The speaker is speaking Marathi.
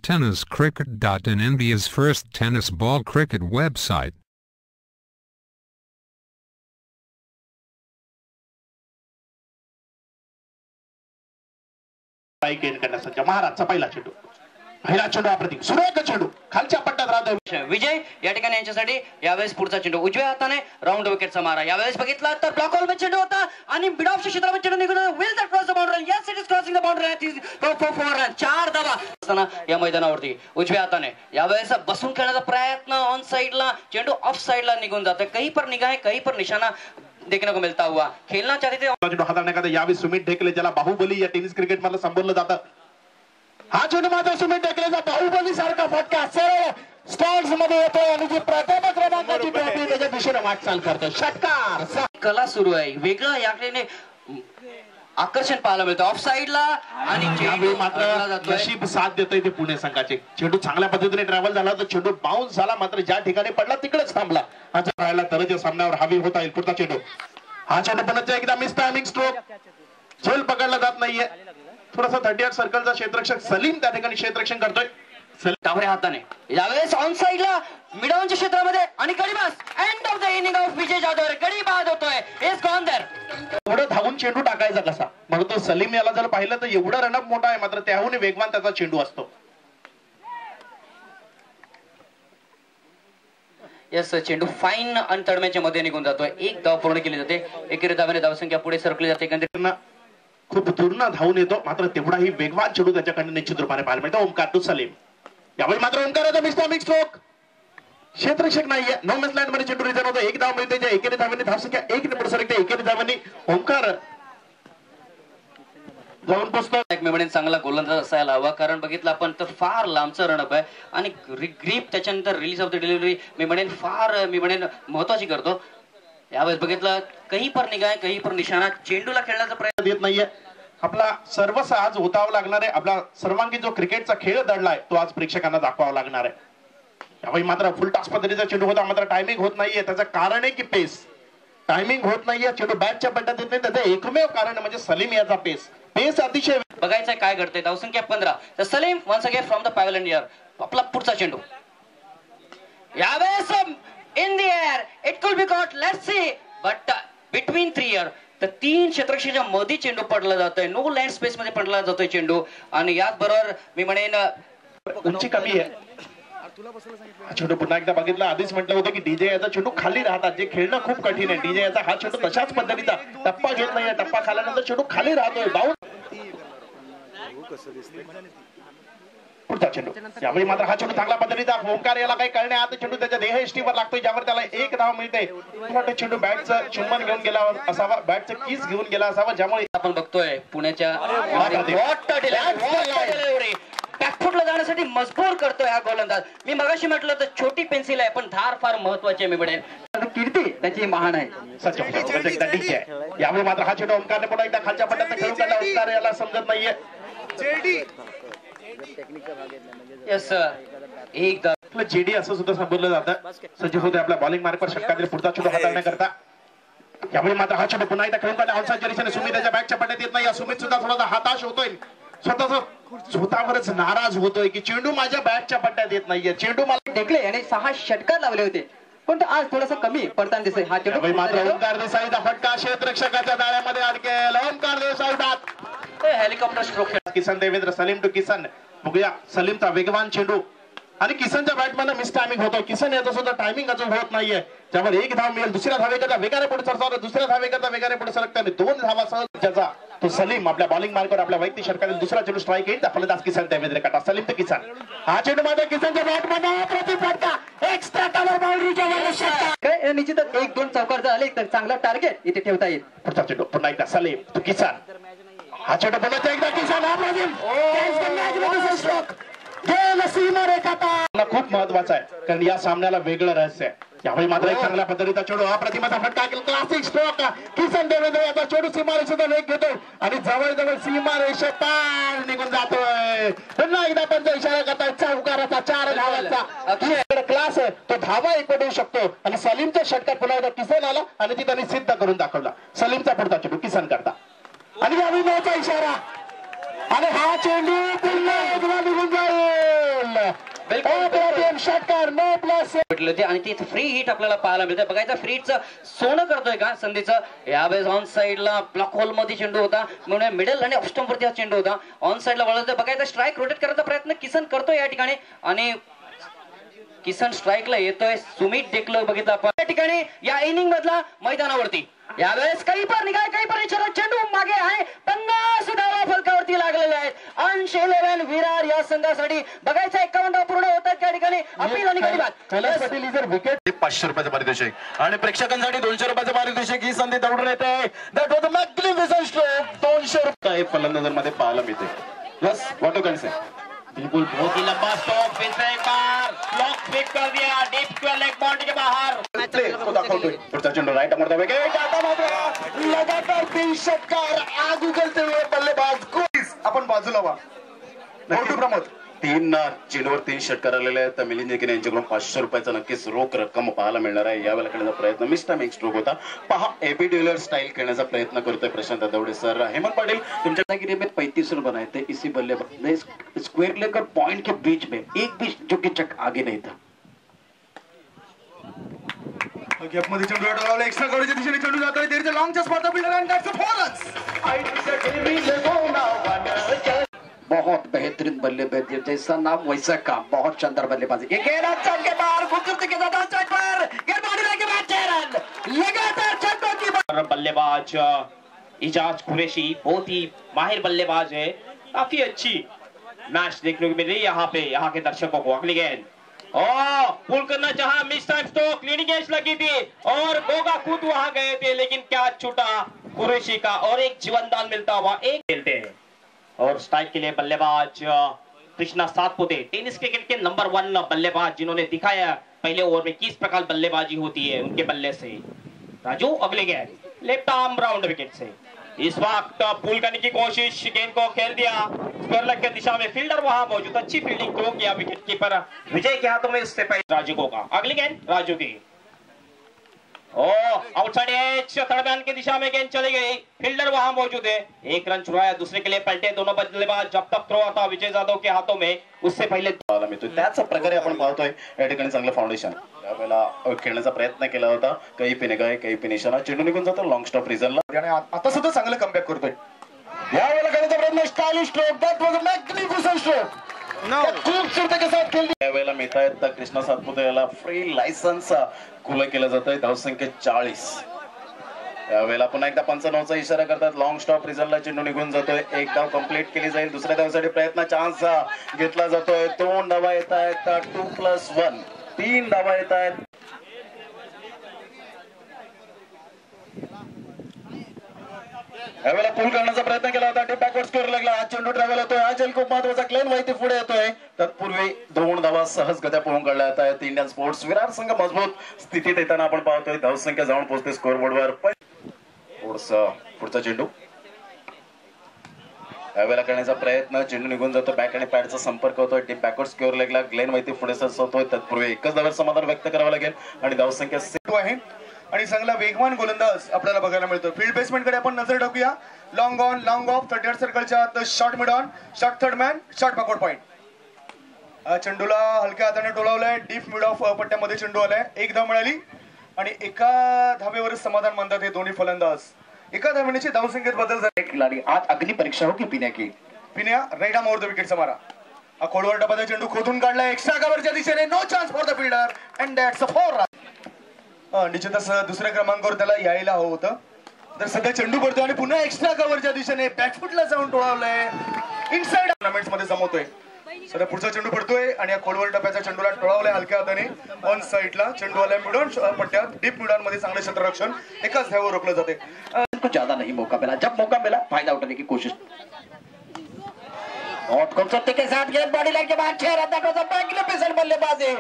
TennisCricket.in, India's first tennis ball cricket website. महाराजचा पहिला चेंडू अप्रतिम सुरेख चेंडू खालच्या पट्ट्यात राहतोय विजय या ठिकाणी यांच्यासाठी यावेळेस पुढचा चेंडू उजव्या हाताने राऊंड विकेटचा मारा यावेळेस बघितला तर ब्लॉक होल मध्ये चेंडू होता आणि मिड ऑफच्या क्षेत्रामध्ये चेंडू निघून will that cross the boundary yes it is crossing the boundary for run 4 धावा असताना या मैदानावरती उजव्या हाताने यावेळेस बसून खेळण्याचा प्रयत्न ऑन साइडला चेंडू ऑफ साइडला निघून जातोय कहीं पर निगाह है कहीं पर निशाना देखने को मिलता हुआ खेलना चाहते थे चेंडू हाताळण्याकरता यावेळी सुमित ढेकले ज्याला बाहुबली या टेनिस क्रिकेट मधलं संबोधलं जातं हा चेंडू मात्र सुमित ढेकलेचा बाहुबली सारखा फटका सरळ स्टँड्स मध्ये येतोय आणि जी प्रथम क्रमांकाची ट्रॉफी त्याच्या दिशेने वाटचाल करतोय षटकार कला सुरू आहे वेगळं याकडे आकर्षण पाहायला मिळतं ऑफ साइडला आणि मात्र नशीब साथ देतोय ते पुणे संघाचे चेंडू चांगल्या पद्धतीने ट्रॅव्हल झाला तर चेंडू बाउन्स झाला मात्र ज्या ठिकाणी पडला तिकडेच थांबला आता राहिला तरच या सामन्यावर हवी होता येईल पुढचा चेंडू हा चेंडू पण एकदा मिस टायमिंग स्ट्रोक झेल पकडला जात नाहीये थोडासा 38 सर्कलचा क्षेत्ररक्षक सलीम त्या ठिकाणी क्षेत्ररक्षण करतोय डाव्या हाताने यावेळेस ऑन साइडला मिडऑनच्या क्षेत्रामध्ये आणि गडीबाज end of the inning of Vijay Jadhav गडीबाज होतोय इज गॉन देअर थोडं धावून चेंडू टाकायचा कसा म्हणून तो सलीम याला जर पाहिलं तर एवढा रनअप मोठा आहे मात्र त्याहून वेगवान त्याचा चेंडू असतो यस चेंडू फाईन आणि तडम्याच्या मध्ये निघून जातोय एक धाव पूर्ण केली जाते एकेरी धावाने धावसंख्या पुढे सरकली जाते एकंदरीत खूप दूरनं धावून येतो मात्र तेवढाही वेगवान चेंडू त्याच्याकडे निश्चित रूपाने पाहायला मिळतो ओमकार टू सलीम यावेळी मात्र ओमकाराचा मिस्टामिक स्ट्रोक क्षेत्ररक्षक नाहीये नो मिस लँड मध्ये चेंडू रिटर्न होतो एक धाव मिळते ज्या एकेरी धावांनी धावसंख्या 1 ने पुढे सरकते एकेरी धावांनी ओमकार जाऊन पोहोचतो एक मेमडे चांगला गोलंदाज असायला हवा कारण बघितलं आपण तर फार लांबचं रनअप आहे आणि ग्रीप त्याच्यानंतर रिलीज ऑफ द डिलिव्हरी मेमडे फार महत्वाची करतो यावेळेस बघितलं कहीं पर निगाह कहीं पर निशाणा चेंडूला खेळण्याचा प्रयत्न देत नाहीये आपला सर्वच आज होतावा लागणार आहे आपला सर्वांगीण जो क्रिकेटचा खेळ दडलाय तो आज प्रेक्षकांना दाखवावा लागणार आहे यावेळी मात्र फुल टॉस पद्धतीचा चेंडू होता मात्र टायमिंग होत नाहीये त्याचं कारण आहे की पेस टायमिंग होत नाहीये चेंडू बॅटच्या पट्ट्यात येत नाही त्याचं एकमेव कारण म्हणजे सलीम याचा पेस अतिशय बघायचं काय घडतंय धावसंख्या 15 तर Salim once again from the pavilion air आपला पुढचा चेंडू यावेळेस in the air it could be caught let's see but between 3 air तर 3 क्षेत्ररक्षकाच्या मध्ये चेंडू पडला जातोय नो लँड स्पेस मध्ये पडला जातोय चेंडू आणि याच बरोबर मी म्हणेन उंची कमी आहे चेंडू पुन्हा एकदा बघितला आधीच म्हटलं होतं की डीजे याचा चेंडू खाली राहतात जे खेळणं खूप कठीण आहे डीजे याचा हा चेंडू तशाच पद्धतीचा टप्पा घेत नाहीये टप्पा खाल्यानंतर चेंडू खाली राहतोय बाउंड पुढचा चेंडू यावेळी मात्र हा चेंडू चांगल्या पद्धतीचा ओमकार याला काही कळणे आता चेंडू त्याच्या देह एष्टीवर लागतोय ज्यावर त्याला 1 धाव मिळते चेंडू बॅटचं चुंबन घेऊन गेला असावा बॅटचं किस घेऊन गेला असावा ज्यामुळे आपण बघतोय पुण्याच्या बॅकफुटला जाण्यासाठी मजबूर करतोय हा गोलंदाज मी मगाशी म्हटलं तर छोटी पेन्सिल आहे पण धार फार महत्वाची आहे मी म्हणेन कीर्ती त्याची महान आहे सचिन एकदा डीजे यावेळी मात्र हा चेंडू ओमकारने पुन्हा एकदा खालच्या पट्ट्यात खेळून काढला ओमकार याला समजत नाहीये यस एकदा जेडी असं सुद्धा संबोधलं जातं सज्ज होते आपल्या बॉलिंग मार्कवर षटकातील पुढचा चेंडू हाताळण्याकरता यावेळी मात्र हा चेंडू पुन्हा एकदा खेळून काढला ऑनसाइड दिशेने सुमित त्याच्या बॅटच्या पट्ट्यात येत नाही सुमित सुद्धा थोडासा हताश होतोय स्वतःवरच नाराज होतोय की चेंडू माझ्या बॅटच्या पट्ट्यात येत नाहीये चेंडू मला ढेकले आणि 6 षटकार लावले होते पण आज थोडासा कमी पडताना दिसतोय हा चेंडू मात्र ओमकार देसाईचा फटका क्षेत्ररक्षकाच्या जाळ्यामध्ये अडकेल ओमकार देसाई डात helicopter stroke Kisan Devendra Salim to Kisan बघूया सलीमचा वेगवान चेंडू आणि किसनच्या बॅटमध्ये मिस टायमिंग होतो किसन याचा सुद्धा टायमिंग अजून होत नाहीये त्यावर 1 धाव मिळेल दुसऱ्या धावेकरता वेगाने पुढे सरसावलं दुसऱ्या धावेकरता वेगाने पुढे सरकताना 2 धावासह ज्याचा तो सलीम आपल्या बॉलिंग मार्कवर आपल्या वैयक्तिक षटकातील दुसरा चेंडू स्ट्राईक येईल फलंदाज किसन देवेंद्र कटा सलीम टू किसन हा चेंडू मात्र किसनच्या बॅटमध्ये प्रतिफटका एक्स्ट्रा कव्हर बाउंड्रीच्या वर षटकार काय निश्चितच 1-2 चौकार झाले तर चांगला टार्गेट इथे ठेवता येईल पुढचा चेंडू पुन्हा एकदा सलीम टू किसन हा चेंडू पुन्हा एकदा किसन खूप महत्वाचा आहे कारण या सामन्याला वेगळं रहस्य आहे यावेळी मात्र एक चांगल्या पद्धतीचा चेंडू हा प्रतिमाचा फटका क्लासिक स्ट्रोक किसन देवेंद्र याचा चेंडू सीमारेषेचा वेग घेतोय आणि जवळजवळ सीमारेषे पार निघून जातोय पुन्हा एकदा त्यांचा इशारा करताय चौकाराचा 4 धावांचा क्लास आहे तो धावा एकवटू शकतो आणि सलीमच्या षटकात पुन्हा एकदा किसन आला आणि ती त्यांनी सिद्ध करून दाखवला सलीमचा पुढचा चेंडू किसन करता आणि यावेळी नोचा इशारा आणि हा चेंडू पुन्हा एकदा निघून जाईल बिलकुल षटकार नो प्लस भेटले होते आणि ते फ्री हिट आपल्याला पाहायला मिळते. बघायचं फ्रीचं सोनं करतोय का संधीचं. यावेळेस ऑन साइडला ब्लॉक होल मध्ये चेंडू होता म्हणून मिडल आणि ऑफ स्टंप वरती हा चेंडू होता. ऑन साइडला वळवतोय. बघायचं स्ट्राईक रोटेट करायचा प्रयत्न किसन करतोय या ठिकाणी आणि किसन स्ट्राईकला येतोय. सुमित टेकलं बघितलं आपण या ठिकाणी या इनिंग मधला मैदानावरती. यावेळेस काही पर निघाय काही पर इशारा चेंडू मागे आहे. 50 धावा फलकावरती लागलेले आहेत. अंश 11 विरार या संघासाठी. बघायचं 51 धावा पूर्ण होतात त्या ठिकाणी. अपील आणि गडी बाद. कैलास पाटील जर विकेट 500 रुपयाचं पारितोषिक आणि प्रेक्षकांसाठी 200 रुपयाचं पारितोषिक ही संधी दौडून येते. That was a magnificent stroke. 200 रुपये फलंदाजांमध्ये पाहायला मिळते. Yes what you can say. बिल्कुल बहुत ही लंबा स्टॉप. फिर से एक बार ब्लॉक फेंक कर दिया डीप स्क्वायर लेग बाउंड्री के बाहर. तो दाखवतोय. पुढचा चेंडू राईट अमरदा विकेट. आता मात्र लगातार 3 षटकार. आग उगलते वेळ बल्लेबाज आपण बाजूला व्हा. मोठू प्रमोद 3 चेंडूवर 3 षटकार आलेले आहेत. मिलिंद जेकिन यांच्याकडून 500 रुपयाचा नक्कीच रोख रक्कम पाहायला मिळणार आहे. यावेळेला करण्याचा प्रयत्न मिस टाइम एक स्ट्रोक होता. पहा एबी डिव्हिलियर्स स्टाईल खेळण्याचा प्रयत्न करतोय प्रशांत दौडे सर. हेमंत पाटील तुमच्या गिरे में 35 रन बनाए थे इसी बल्लेबाज स्क्वायर लेकर पॉइंट के बीच में एक भी जो कि चक आगे नहीं था. गॅप मध्ये चेंडू अडवला. एक्स्ट्रा कव्हरच्या दिशेने चेंडू जातोय. There the long spot the fielder and that's a four. बहुत बेहतरीन बल्लेबाजी. जैसा नाम वैसा काम. बहुत शानदार बल्लेबाजी. ये गेंद चल के बाहर खूबसूरती के साथ चक पर गेंदबाजी लेके बाद 6 रन लगातार छक्कों की. बल्लेबाज इजाज कुरैशी बहुत ही माहिर बल्लेबाज है. काफी अच्छी मैच देखने को मिल रही है यहाँ के दर्शकों को. अगली गेंद पुल करना चाहा. Miss time stroke. Leading edge लगी थी और गोगा खुद वहां गए थे लेकिन क्या छूटा कुरैशी का और एक जीवनदान मिलता हुआ एक खेलते हैं. और स्ट्राइक के लिए बल्लेबाज कृष्णा सातपुते. टेनिस क्रिकेट के नंबर 1 बल्लेबाज जिन्होंने दिखाया पहले ओवर में किस प्रकार बल्लेबाजी होती है उनके बल्ले से. राजू अगले गेंद लेफ्ट आर्म राउंड विकेट से. इस वक्त पुल करने की कोशिश. गेंद को खेल दिया स्क्वायर लेग की दिशा में. फील्डर वहां मौजूद. अच्छी फील्डिंग थ्रो किया विकेट कीपर विजय के हाथों में. उससे पहले राजू को का. अगली गेंद राजू की. आउटसाइड एज थर्ड मैन की दिशा में गेंद चली गई. फील्डर वहां मौजूद है. एक रन चुराया. दूसरे के लिए पलटे दोनों बल्लेबाज. जब तक थ्रो आता विजय जाधव के हाथों में उससे पहले पाहायला मिळतोय. त्याच प्रकारे आपण पाहतोय या ठिकाणी चांगलं फाउंडेशन त्यावेळेला खेळण्याचा प्रयत्न केला होता. काही पिने काय काही पिनिशाला चेंडू निघून जातो लॉंग स्टॉप रिझनला. आणि आता सुद्धा चांगलं कमबॅक करतोय. यावेळेला करण्याचा प्रयत्न stylish stroke. That was a magnificent stroke. खूबसूरती के साथ खेल. यावेळेला मिळत आहेत कृष्णा सातपुते याला फ्री लायसन्स खुलं केलं जात आहे. धावसंख्या 40. यावेळेला पुन्हा एकदा 95चा इशारा करतात. लॉंग स्टॉप रिझनला चेंडू निघून जातोय. एक धाव कंप्लीट केली जाईल. दुसऱ्या धावसाठी प्रयत्न चान्स घेतला जातोय. 2 धावा येत आहेत. 2+1 3 धावा येत आहेत. यावेळेला पूल करण्याचा प्रयत्न केला होता. डीप बॅकवर्ड स्कोअर लागला. हा चेंडू ट्रॅव्हल होतोय. हा चेंडू खूप महत्वाचा. क्लेन माहिती पुढे येतोय. तत्पूर्वी 2 धावा सहज गत्या पळून काढल्या जात आहेत. इंडियन स्पोर्ट्स विरार संघ मजबूत स्थितीत येताना आपण पाहतोय. धावसंख्या जाऊन पोहोचते स्कोअर बोर्डवर. पुढचा चेंडू यावेळेला करण्याचा प्रयत्न. चेंडू निघून जातो. बॅक आणि पॅडचा संपर्क होतोय. डीप बॅकवर्ड स्कोअर लागला. ग्लेन माहिती पुढे सरसवतोय. तत्पूर्वी एकच धावावर समाधान व्यक्त करावं लागेल आणि धावसंख्या 6 आहे. आणि चांगला वेगवान गोलंदाज आपल्याला बघायला मिळतो. फील्ड बेसमेंट कडे आपण नजर टाकूया. लॉंग ऑन लॉंग ऑफ 38 सर्कलच्या आत short mid on short third man short backward point. चेंडूला हलक्या हाताने टोलावलाय. डीप मिड ऑफ पट्ट्यामध्ये चेंडू आलाय. 1 धाव मिळाली आणि एका धावेवरच समाधान मानतात हे दोन्ही फलंदाज. एका धावेची धावसंख्येत बदल झाले. खिलाड़ी आज अग्नि परीक्षा होगी पिन्या की. Pinya right arm over the विकेटचा मारा. खोलवर डबाचा चेंडू खोदून काढला. एक्स्ट्रा कव्हरच्या दिशेने. No chance for the fielder and that's a 4 run. निश्चितच दुसऱ्या क्रमांकावर त्याला यायला हवं होतं. तर सध्या चेंडू पडतोय आणि पुन्हा एक्स्ट्रा कव्हरच्या दिशेने बॅकफुटला जाऊन टोळावलंय. इनसाइड टुर्नामेंट्स मध्ये जमवतोय. सध्या पुढचा चेंडू पडतोय आणि या खोलवर टप्प्याच्या चेंडूला टोळावलंय हलक्या हाताने. ऑन साइडला चेंडू आलाय मिडॉन पट्ट्यात. डीप मिडॉन मध्ये चांगले क्षेत्ररक्षण. एकाच धावेवर रोखलं जाते. को ज्यादा नहीं मौका मिला. जब मौका मिला फायदा उठाने की कोशिश. बहुत खूबसूरती के साथ गेंद बॉडी लाइन के बाद 6 run. That was a magnificent बल्लेबाजी.